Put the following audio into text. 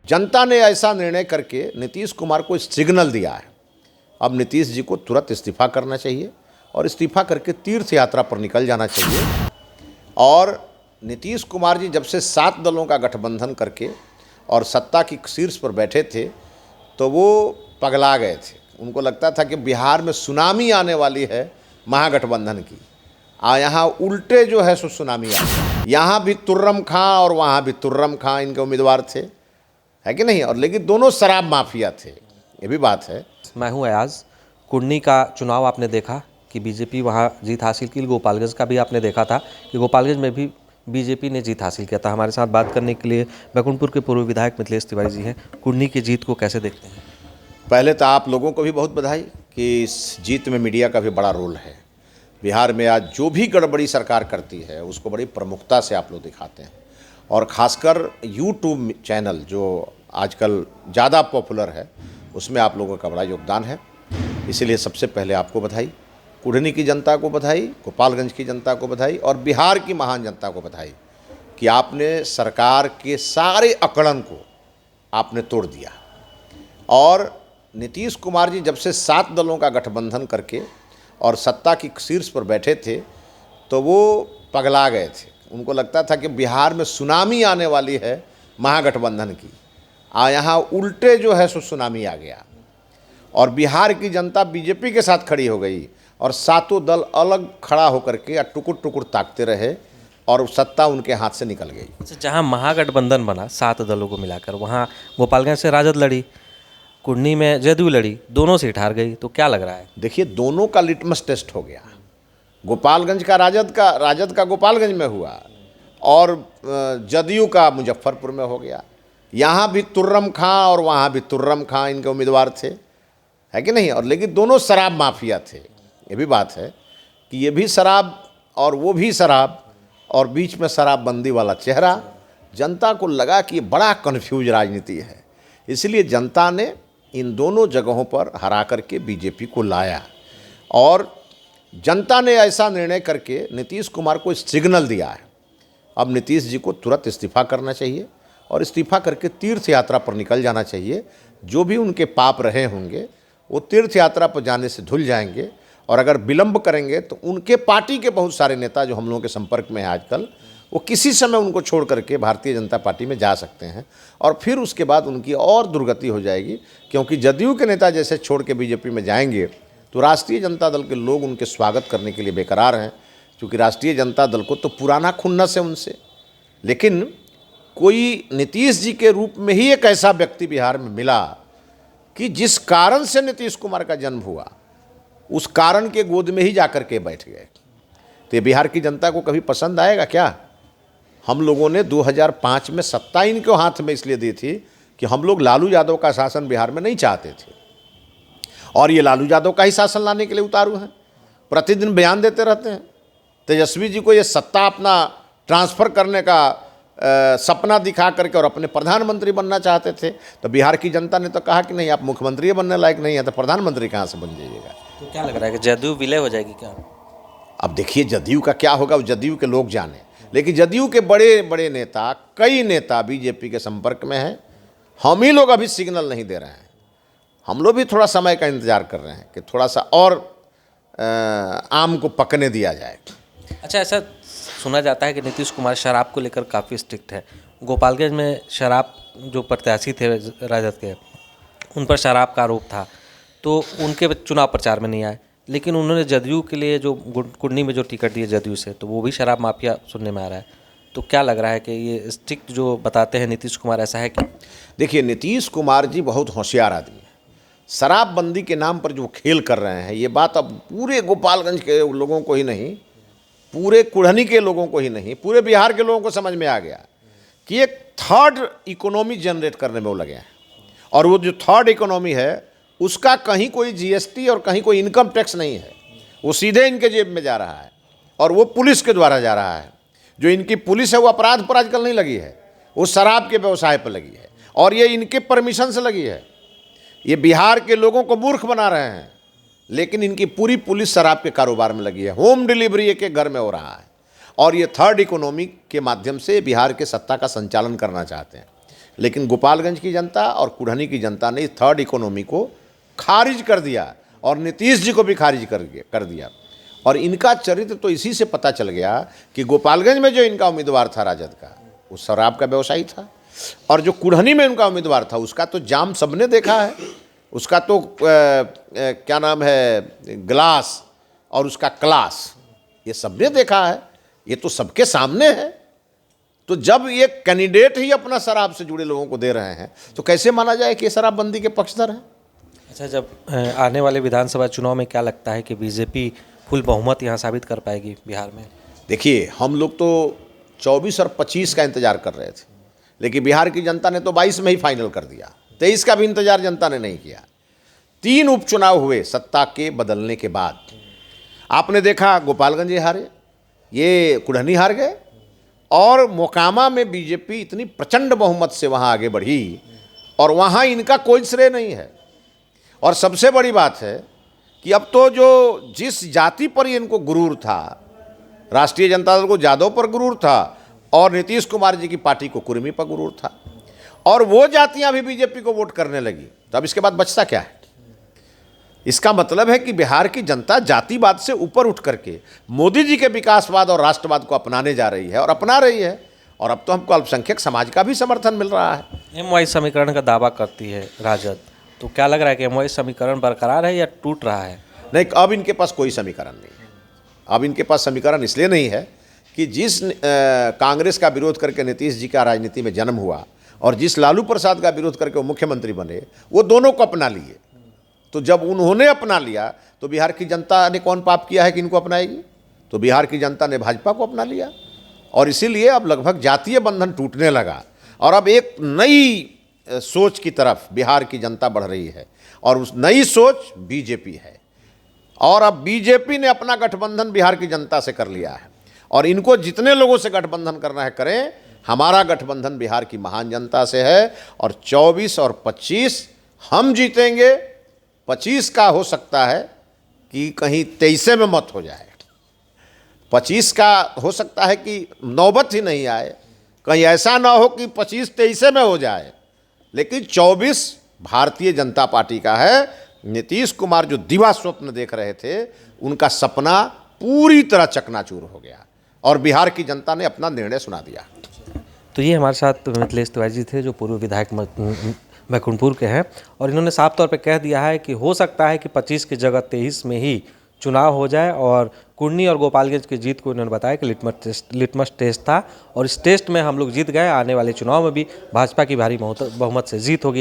जनता ने ऐसा निर्णय करके नीतीश कुमार को सिग्नल दिया है। अब नीतीश जी को तुरंत इस्तीफा करना चाहिए और इस्तीफा करके तीर्थ यात्रा पर निकल जाना चाहिए। और नीतीश कुमार जी जब से 7 दलों का गठबंधन करके और सत्ता की शीर्ष पर बैठे थे तो वो पगला गए थे। उनको लगता था कि बिहार में सुनामी आने वाली है महागठबंधन की। यहाँ उल्टे जो है सो सुनामी आ गई। यहाँ भी तुर्रम खां और वहाँ भी तुर्रम खां इनके उम्मीदवार थे, है कि नहीं। और लेकिन दोनों शराब माफिया थे, ये भी बात है। मैं हूं अयाज। कुर्नी का चुनाव आपने देखा कि बीजेपी वहां जीत हासिल की। गोपालगंज का भी आपने देखा था कि गोपालगंज में भी बीजेपी ने जीत हासिल किया था। हमारे साथ बात करने के लिए बैकुंठपुर के पूर्व विधायक मिथिलेश तिवारी जी हैं। कुर्नी की जीत को कैसे देखते हैं? पहले तो आप लोगों को भी बहुत बधाई कि इस जीत में मीडिया का भी बड़ा रोल है। बिहार में आज जो भी गड़बड़ी सरकार करती है उसको बड़ी प्रमुखता से आप लोग दिखाते हैं, और ख़ासकर यूट्यूब चैनल जो आजकल ज़्यादा पॉपुलर है उसमें आप लोगों का बड़ा योगदान है। इसीलिए सबसे पहले आपको बधाई, कुढ़नी की जनता को बधाई, गोपालगंज की जनता को बधाई और बिहार की महान जनता को बधाई कि आपने सरकार के सारे अकड़न को आपने तोड़ दिया। और नीतीश कुमार जी जब से 7 दलों का गठबंधन करके और सत्ता की शीर्ष पर बैठे थे तो वो पगला गए थे। उनको लगता था कि बिहार में सुनामी आने वाली है महागठबंधन की। यहाँ उल्टे जो है सो सुनामी आ गया और बिहार की जनता बीजेपी के साथ खड़ी हो गई और 7 दल अलग खड़ा होकर के टुकुर टुकुर ताकते रहे और सत्ता उनके हाथ से निकल गई। जहाँ महागठबंधन बना 7 दलों को मिलाकर, वहाँ गोपालगंज से राजद लड़ी, कुर्नी में जदयू लड़ी, दोनों सीट हार गई। तो क्या लग रहा है? देखिए, दोनों का लिटमस टेस्ट हो गया। गोपालगंज का राजद का गोपालगंज में हुआ और जदयू का मुजफ्फरपुर में हो गया। यहाँ भी तुर्रम खां और वहाँ भी तुर्रम खां इनके उम्मीदवार थे, है कि नहीं। और लेकिन दोनों शराब माफिया थे, ये भी बात है कि ये भी शराब और वो भी शराब और बीच में शराबबंदी वाला चेहरा। जनता को लगा कि ये बड़ा कन्फ्यूज राजनीति है, इसलिए जनता ने इन दोनों जगहों पर हरा करके बीजेपी को लाया और जनता ने ऐसा निर्णय करके नीतीश कुमार को सिग्नल दिया है। अब नीतीश जी को तुरंत इस्तीफा करना चाहिए और इस्तीफा करके तीर्थ यात्रा पर निकल जाना चाहिए। जो भी उनके पाप रहे होंगे वो तीर्थ यात्रा पर जाने से धुल जाएंगे। और अगर विलंब करेंगे तो उनके पार्टी के बहुत सारे नेता जो हम लोगों के संपर्क में हैं आजकल, वो किसी समय उनको छोड़ करके भारतीय जनता पार्टी में जा सकते हैं और फिर उसके बाद उनकी और दुर्गति हो जाएगी। क्योंकि जदयू के नेता जैसे छोड़ के बीजेपी में जाएंगे तो राष्ट्रीय जनता दल के लोग उनके स्वागत करने के लिए बेकरार हैं, क्योंकि राष्ट्रीय जनता दल को तो पुराना खुन्नस है उनसे। लेकिन कोई नीतीश जी के रूप में ही एक ऐसा व्यक्ति बिहार में मिला कि जिस कारण से नीतीश कुमार का जन्म हुआ उस कारण के गोद में ही जाकर के बैठ गए। तो ये बिहार की जनता को कभी पसंद आएगा क्या? हम लोगों ने 2005 में सत्ता इनके हाथ में इसलिए दी थी कि हम लोग लालू यादव का शासन बिहार में नहीं चाहते थे और ये लालू यादव का ही शासन लाने के लिए उतारू हैं। प्रतिदिन बयान देते रहते हैं। तेजस्वी जी को ये सत्ता अपना ट्रांसफ़र करने का सपना दिखा करके और अपने प्रधानमंत्री बनना चाहते थे। तो बिहार की जनता ने तो कहा कि नहीं, आप मुख्यमंत्री बनने लायक नहीं है तो प्रधानमंत्री कहाँ से बन जाइएगा। तो क्या लग रहा है कि जदयू विलय हो जाएगी क्या? अब देखिए, जदयू का क्या होगा वो जदयू के लोग जाने। लेकिन जदयू के बड़े बड़े नेता, कई नेता बीजेपी के संपर्क में हैं। हम ही लोग अभी सिग्नल नहीं दे रहे हैं। हम लोग भी थोड़ा समय का इंतजार कर रहे हैं कि थोड़ा सा और आम को पकने दिया जाए। अच्छा, ऐसा सुना जाता है कि नीतीश कुमार शराब को लेकर काफ़ी स्ट्रिक्ट है। गोपालगंज में शराब जो प्रत्याशी थे राजद के, उन पर शराब का आरोप था तो उनके चुनाव प्रचार में नहीं आए। लेकिन उन्होंने जदयू के लिए जो कुर्नी में जो टिकट दिए जदयू से, तो वो भी शराब माफिया सुनने में आ रहा है। तो क्या लग रहा है कि ये स्ट्रिक्ट जो बताते हैं नीतीश कुमार, ऐसा है कि? देखिए, नीतीश कुमार जी बहुत होशियार आदमी है। शराबबंदी के नाम पर जो खेल कर रहे हैं, ये बात अब पूरे गोपालगंज के लोगों को ही नहीं, पूरे कुढ़नी के लोगों को ही नहीं, पूरे बिहार के लोगों को समझ में आ गया कि एक थर्ड इकोनॉमी जनरेट करने में वो लगे हैं। और वो जो थर्ड इकोनॉमी है उसका कहीं कोई जीएसटी और कहीं कोई इनकम टैक्स नहीं है, वो सीधे इनके जेब में जा रहा है और वो पुलिस के द्वारा जा रहा है। जो इनकी पुलिस है वो अपराध पर आजकल नहीं लगी है, वो शराब के व्यवसाय पर लगी है और ये इनके परमिशन से लगी है। ये बिहार के लोगों को मूर्ख बना रहे हैं, लेकिन इनकी पूरी पुलिस शराब के कारोबार में लगी है। होम डिलीवरी एक एक घर में हो रहा है और ये थर्ड इकोनॉमी के माध्यम से बिहार के सत्ता का संचालन करना चाहते हैं। लेकिन गोपालगंज की जनता और कुढ़नी की जनता ने थर्ड इकोनॉमी को खारिज कर दिया और नीतीश जी को भी खारिज कर दिया। और इनका चरित्र तो इसी से पता चल गया कि गोपालगंज में जो इनका उम्मीदवार था राजद का, वो शराब का व्यवसायी था, और जो कुढ़नी में उनका उम्मीदवार था उसका तो जाम सबने देखा है, उसका तो क्या नाम है, ग्लास और उसका क्लास, ये सबने देखा है, ये तो सबके सामने है। तो जब ये कैंडिडेट ही अपना शराब से जुड़े लोगों को दे रहे हैं तो कैसे माना जाए कि ये शराबबंदी के पक्षधर हैं। अच्छा, जब आने वाले विधानसभा चुनाव में क्या लगता है कि बीजेपी फुल बहुमत यहाँ साबित कर पाएगी बिहार में? देखिए, हम लोग तो 24 और 25 का इंतजार कर रहे थे, लेकिन बिहार की जनता ने तो 22 में ही फाइनल कर दिया। 23 का भी इंतजार जनता ने नहीं किया। 3 उपचुनाव हुए सत्ता के बदलने के बाद। आपने देखा गोपालगंज हारे, ये कुढ़नी हार गए, और मोकामा में बीजेपी इतनी प्रचंड बहुमत से वहाँ आगे बढ़ी और वहाँ इनका कोई श्रेय नहीं है। और सबसे बड़ी बात है कि अब तो जो जिस जाति पर इनको गुरूर था, राष्ट्रीय जनता दल को यादव पर गुरूर था और नीतीश कुमार जी की पार्टी को कुर्मी पर गुरूर था, और वो जातियां भी बीजेपी को वोट करने लगी, तो अब इसके बाद बचता क्या है? इसका मतलब है कि बिहार की जनता जातिवाद से ऊपर उठ करके मोदी जी के विकासवाद और राष्ट्रवाद को अपनाने जा रही है और अपना रही है। और अब तो हमको अल्पसंख्यक समाज का भी समर्थन मिल रहा है। एमवाई समीकरण का दावा करती है राजद, तो क्या लग रहा है कि एमवाई समीकरण बरकरार है या टूट रहा है? नहीं, अब इनके पास कोई समीकरण नहीं है। अब इनके पास समीकरण इसलिए नहीं है कि जिस कांग्रेस का विरोध करके नीतीश जी का राजनीति में जन्म हुआ और जिस लालू प्रसाद का विरोध करके वो मुख्यमंत्री बने, वो दोनों को अपना लिए। तो जब उन्होंने अपना लिया तो बिहार की जनता ने कौन पाप किया है कि इनको अपनाएगी? तो बिहार की जनता ने भाजपा को अपना लिया, और इसीलिए अब लगभग जातीय बंधन टूटने लगा और अब एक नई सोच की तरफ बिहार की जनता बढ़ रही है, और उस नई सोच बीजेपी है। और अब बीजेपी ने अपना गठबंधन बिहार की जनता से कर लिया है, और इनको जितने लोगों से गठबंधन करना है करें। हमारा गठबंधन बिहार की महान जनता से है, और 24 और 25 हम जीतेंगे। 25 का हो सकता है कि कहीं 23 में मत हो जाए, 25 का हो सकता है कि नौबत ही नहीं आए, कहीं ऐसा ना हो कि 25 23 में हो जाए, लेकिन 24 भारतीय जनता पार्टी का है। नीतीश कुमार जो दिवा स्वप्न देख रहे थे, उनका सपना पूरी तरह चकनाचूर हो गया और बिहार की जनता ने अपना निर्णय सुना दिया। तो ये हमारे साथ मिथिलेश तिवारी जी थे, जो पूर्व विधायक मैकुंठपुर के हैं, और इन्होंने साफ तौर पे कह दिया है कि हो सकता है कि 25 की जगह 23 में ही चुनाव हो जाए। और कुढ़नी और गोपालगंज की जीत को इन्होंने बताया कि लिटमस टेस्ट था, और इस टेस्ट में हम लोग जीत गए। आने वाले चुनाव में भी भाजपा की भारी बहुमत से जीत होगी।